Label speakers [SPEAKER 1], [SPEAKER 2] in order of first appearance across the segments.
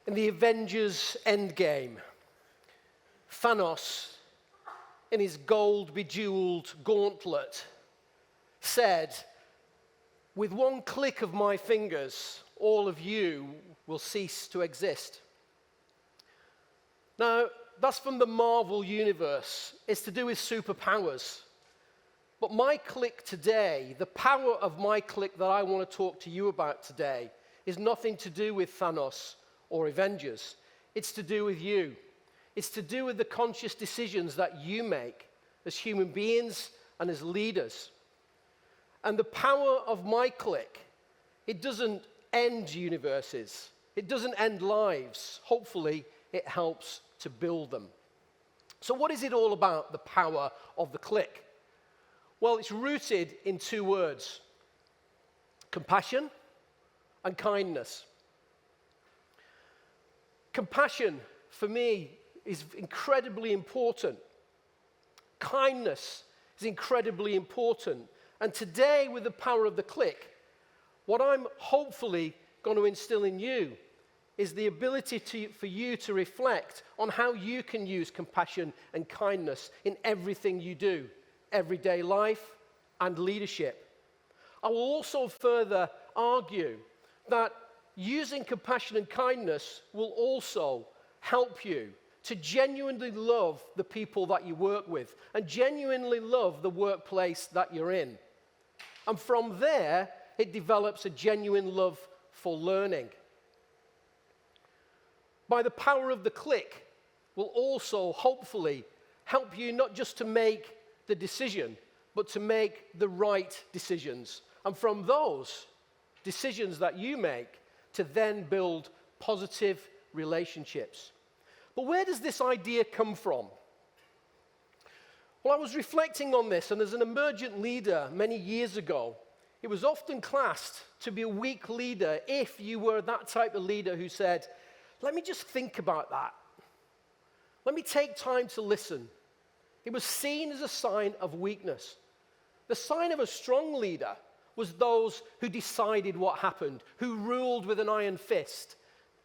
[SPEAKER 1] In the Avengers Endgame, Thanos, in his gold-bejeweled gauntlet, said, "With one click of my fingers, all of you will cease to exist." Now, that's from the Marvel universe. It's to do with superpowers. But my click today, the power of my click that I want to talk to you about today, is nothing to do with Thanos or Avengers. It's to do with you. It's to do with the conscious decisions that you make as human beings and as leaders. And the power of my click, it doesn't end universes. It doesn't end lives. Hopefully, it helps to build them. So what is it all about, the power of the click? Well, it's rooted in two words: compassion and kindness. Compassion, for me, is incredibly important. Kindness is incredibly important. And today, with the power of the click, what I'm hopefully going to instill in you is the ability for you to reflect on how you can use compassion and kindness in everything you do, everyday life and leadership. I will also further argue that using compassion and kindness will also help you to genuinely love the people that you work with and genuinely love the workplace that you're in. And from there, it develops a genuine love for learning. By the power of the click, will also hopefully help you not just to make the decision, but to make the right decisions. And from those decisions that you make, to then build positive relationships. But where does this idea come from? Well, I was reflecting on this, and as an emergent leader many years ago, it was often classed to be a weak leader if you were that type of leader who said, "Let me just think about that. Let me take time to listen." It was seen as a sign of weakness. The sign of a strong leader was those who decided what happened, who ruled with an iron fist.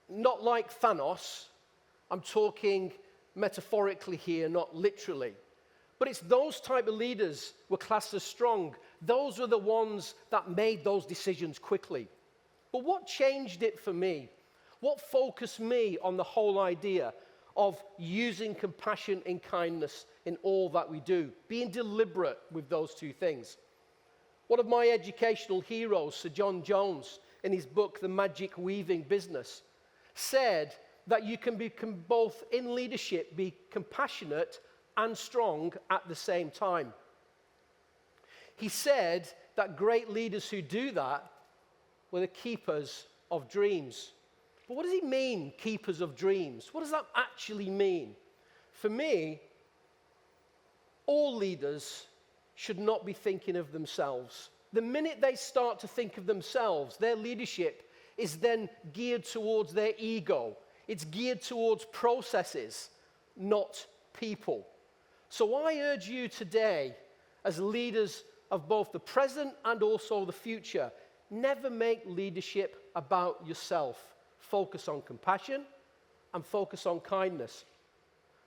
[SPEAKER 1] Not like Thanos. I'm talking metaphorically here, not literally. But it's those type of leaders were classed as strong. Those were the ones that made those decisions quickly. But what changed it for me? What focused me on the whole idea of using compassion and kindness in all that we do, being deliberate with those two things? One of my educational heroes, Sir John Jones, in his book, The Magic Weaving Business, said that you can both in leadership be compassionate and strong at the same time. He said that great leaders who do that were the keepers of dreams. But what does he mean, keepers of dreams? What does that actually mean? For me, all leaders should not be thinking of themselves. The minute they start to think of themselves, their leadership is then geared towards their ego. It's geared towards processes, not people. So I urge you today, as leaders of both the present and also the future, never make leadership about yourself. Focus on compassion and focus on kindness.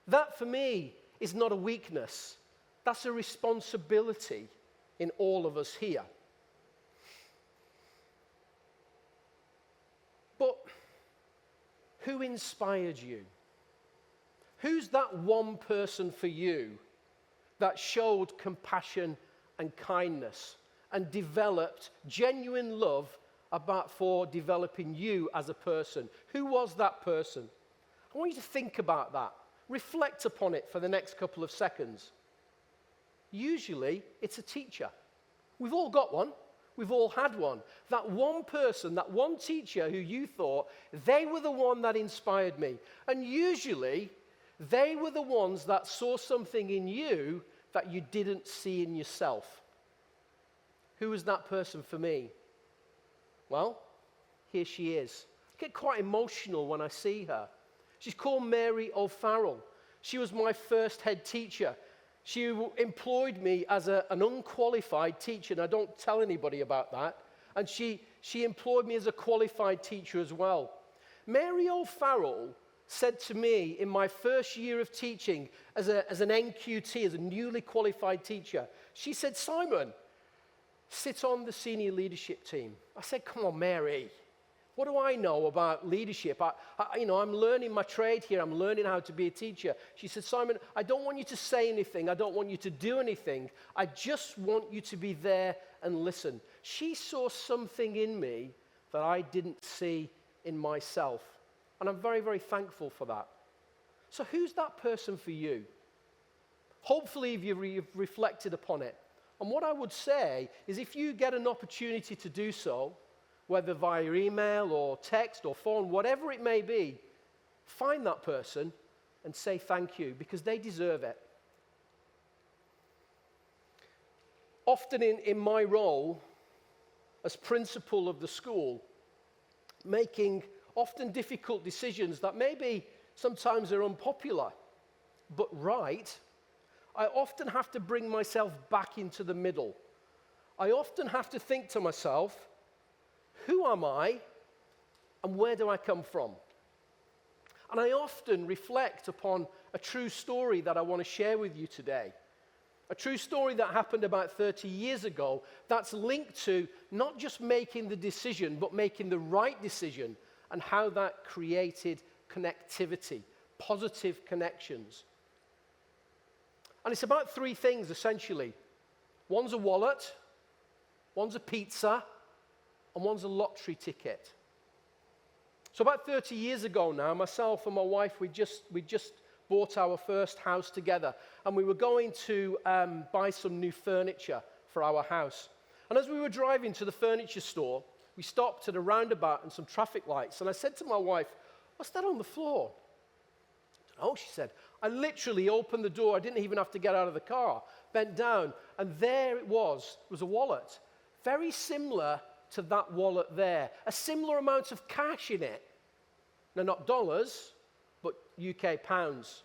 [SPEAKER 1] That, for me, is not a weakness. That's a responsibility in all of us here. But who inspired you? Who's that one person for you that showed compassion and kindness and developed genuine love for developing you as a person? Who was that person? I want you to think about that. Reflect upon it for the next couple of seconds. Usually, it's a teacher. We've all got one. We've all had one. That one person, that one teacher who you thought, they were the one that inspired me. And usually, they were the ones that saw something in you that you didn't see in yourself. Who was that person for me? Well, here she is. I get quite emotional when I see her. She's called Mary O'Farrell. She was my first head teacher. She employed me as an unqualified teacher, and I don't tell anybody about that. And she employed me as a qualified teacher as well. Mary O'Farrell said to me in my first year of teaching as an NQT, as a newly qualified teacher, she said, Simon, sit on the senior leadership team. I said, come on, Mary. What do I know about leadership? I'm learning my trade here. I'm learning how to be a teacher. She said, Simon, I don't want you to say anything. I don't want you to do anything. I just want you to be there and listen. She saw something in me that I didn't see in myself. And I'm very, very thankful for that. So who's that person for you? Hopefully you've reflected upon it. And what I would say is if you get an opportunity to do so, whether via email or text or phone, whatever it may be, find that person and say thank you because they deserve it. Often in my role as principal of the school, making often difficult decisions that maybe sometimes are unpopular, but right, I often have to bring myself back into the middle. I often have to think to myself, who am I and where do I come from? And I often reflect upon a true story that I want to share with you today. A true story that happened about 30 years ago that's linked to not just making the decision, but making the right decision and how that created connectivity, positive connections. And it's about three things, essentially. One's a wallet, one's a pizza, and one's a lottery ticket. So about 30 years ago now, myself and my wife, we just bought our first house together, and we were going to buy some new furniture for our house. And as we were driving to the furniture store, we stopped at a roundabout and some traffic lights, and I said to my wife, what's that on the floor? Oh, she said, I literally opened the door. I didn't even have to get out of the car, bent down, and there it was a wallet, very similar to that wallet there, a similar amount of cash in it. Now, not dollars, but UK pounds.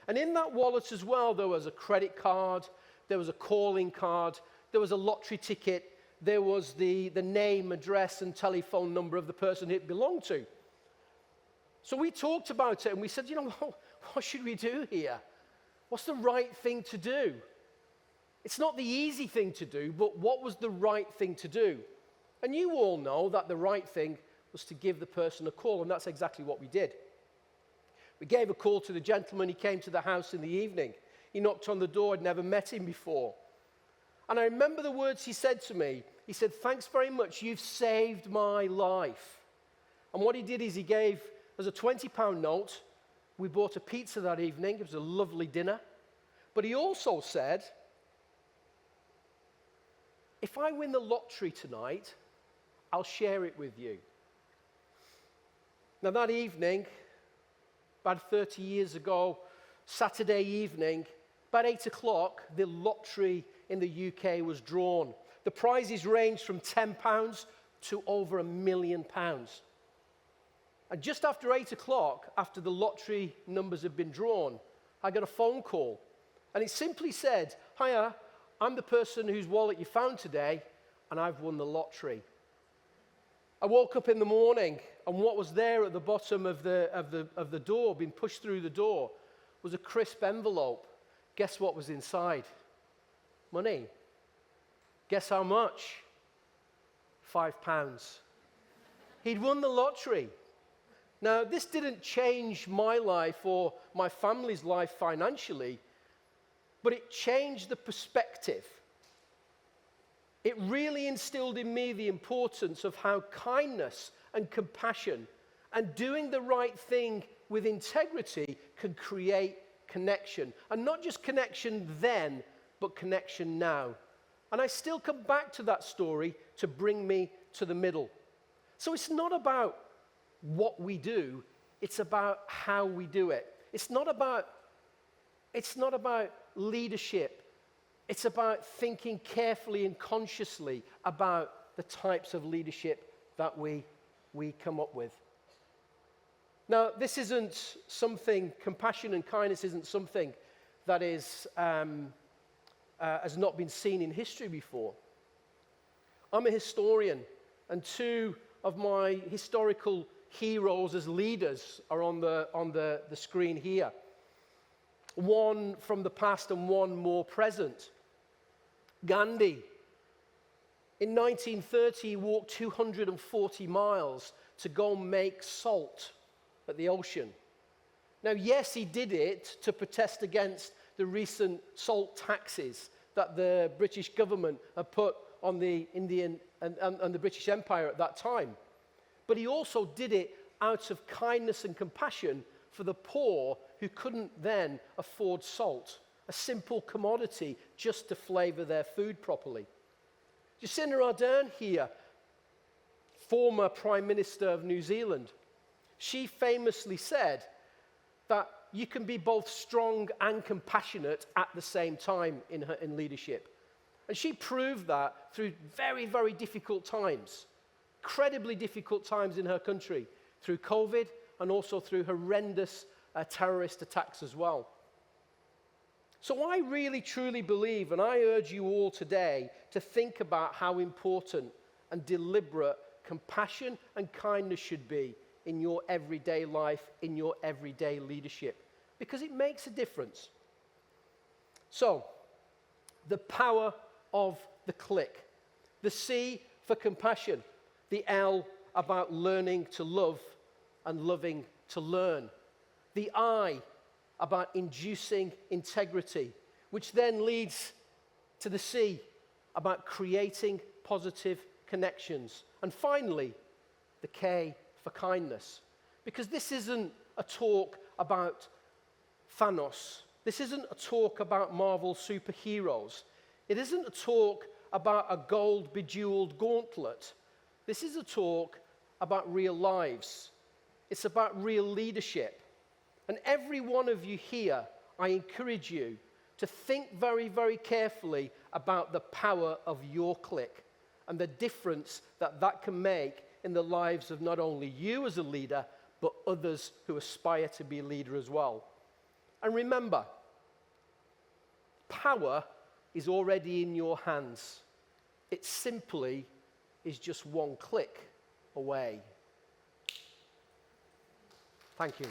[SPEAKER 1] And in that wallet as well, there was a credit card, there was a calling card, there was a lottery ticket, there was the name, address, and telephone number of the person it belonged to. So we talked about it, and we said, what should we do here? What's the right thing to do? It's not the easy thing to do, but what was the right thing to do? And you all know that the right thing was to give the person a call, and that's exactly what we did. We gave a call to the gentleman. He came to the house in the evening. He knocked on the door. I'd never met him before. And I remember the words he said to me. He said, thanks very much. You've saved my life. And what he did is he gave us a £20 note. We bought a pizza that evening. It was a lovely dinner. But he also said, if I win the lottery tonight, I'll share it with you. Now that evening, about 30 years ago, Saturday evening, about 8 o'clock, the lottery in the UK was drawn. The prizes ranged from £10 to over £1 million. And just after 8 o'clock, after the lottery numbers had been drawn, I got a phone call. And it simply said, hiya, I'm the person whose wallet you found today, and I've won the lottery. I woke up in the morning, and what was there at the bottom of the door, being pushed through the door, was a crisp envelope. Guess what was inside? Money. Guess how much? £5. He'd won the lottery. Now, this didn't change my life or my family's life financially, but it changed the perspective. It really instilled in me the importance of how kindness and compassion and doing the right thing with integrity can create connection. And not just connection then, but connection now. And I still come back to that story to bring me to the middle. So it's not about what we do, it's about how we do it. It's not about leadership. It's about thinking carefully and consciously about the types of leadership that we come up with. Now, this isn't something, compassion and kindness isn't something that has not been seen in history before. I'm a historian, and two of my historical heroes as leaders are on the screen here. One from the past and one more present. Gandhi. In 1930, he walked 240 miles to go make salt at the ocean. Now, yes, he did it to protest against the recent salt taxes that the British government had put on the Indian and the British Empire at that time. But he also did it out of kindness and compassion for the poor who couldn't then afford salt, a simple commodity just to flavor their food properly. Jacinda Ardern here, former Prime Minister of New Zealand, she famously said that you can be both strong and compassionate at the same time in leadership. And she proved that through very, very difficult times, incredibly difficult times in her country, through COVID and also through horrendous terrorist attacks as well. So I really, truly believe, and I urge you all today to think about how important and deliberate compassion and kindness should be in your everyday life, in your everyday leadership, because it makes a difference. So, the power of the click. The C for compassion. The L about learning to love and loving to learn. The I about inducing integrity, which then leads to the C about creating positive connections. And finally, the K for kindness. Because this isn't a talk about Thanos. This isn't a talk about Marvel superheroes. It isn't a talk about a gold bejeweled gauntlet. This is a talk about real lives. It's about real leadership. And every one of you here, I encourage you to think very, very carefully about the power of your click and the difference that that can make in the lives of not only you as a leader, but others who aspire to be a leader as well. And remember, power is already in your hands. It simply is just one click away. Thank you.